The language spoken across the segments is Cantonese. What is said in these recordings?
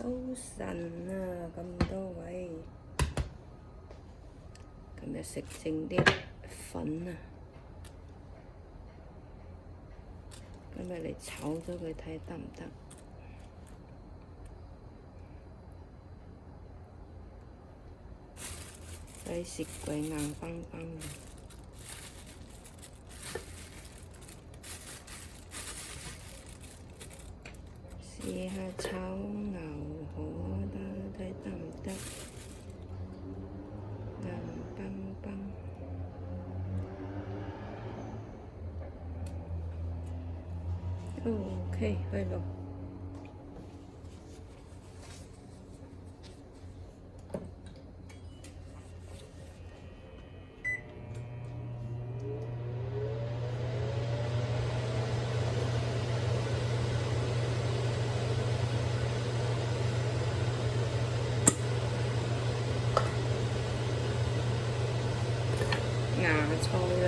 早晨啊，咁多位，今日食剩啲粉啊，今日嚟炒咗佢睇得唔得？睇雪櫃硬邦邦嘅。試下炒牛河睇得唔得？硬邦邦。OK，去咯。芽菜啦，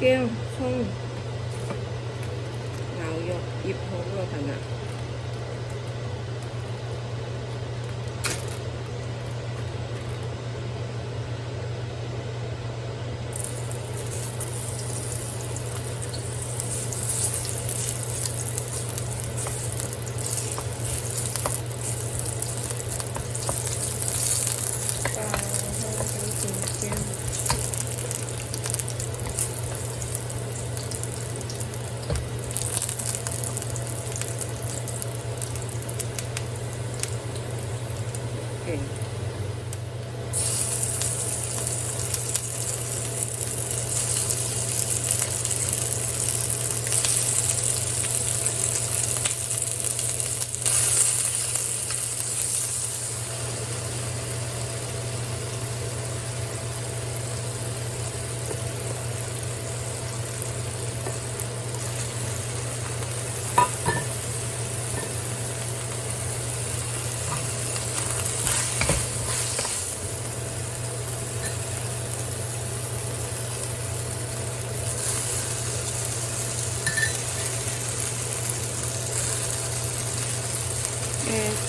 薑、葱、牛肉醃好咯，係咪？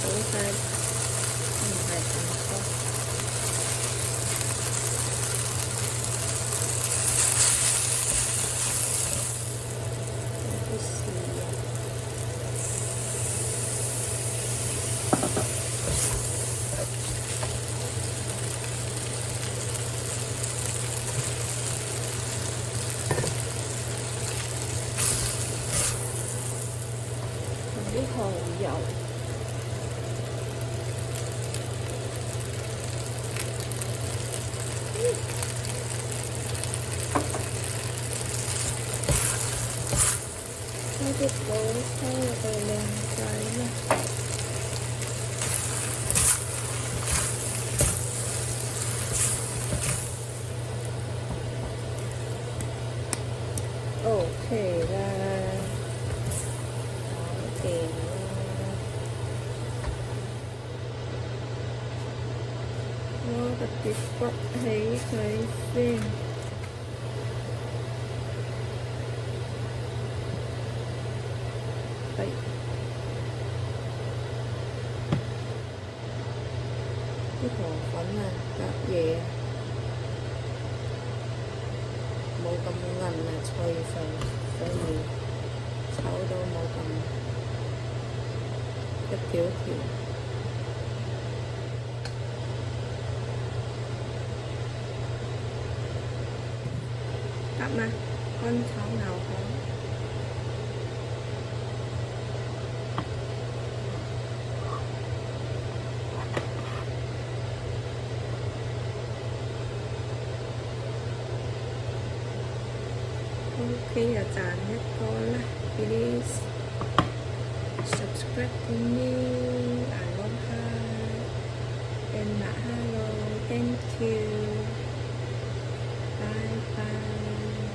倒晒唔係咁多。啲豉油，同啲蠔油。加啲寶收入去靚仔啦！OK 啦，搞掂啦！攞個碟骨起佢先。啲河粉啊，隔夜啊，冇咁韌啊，脆脆，所以炒到冇咁一條條。得嗎？乾炒牛河。OK 就賺一個啦 ，please subscribe to me， I love her and hello，thank you，bye bye。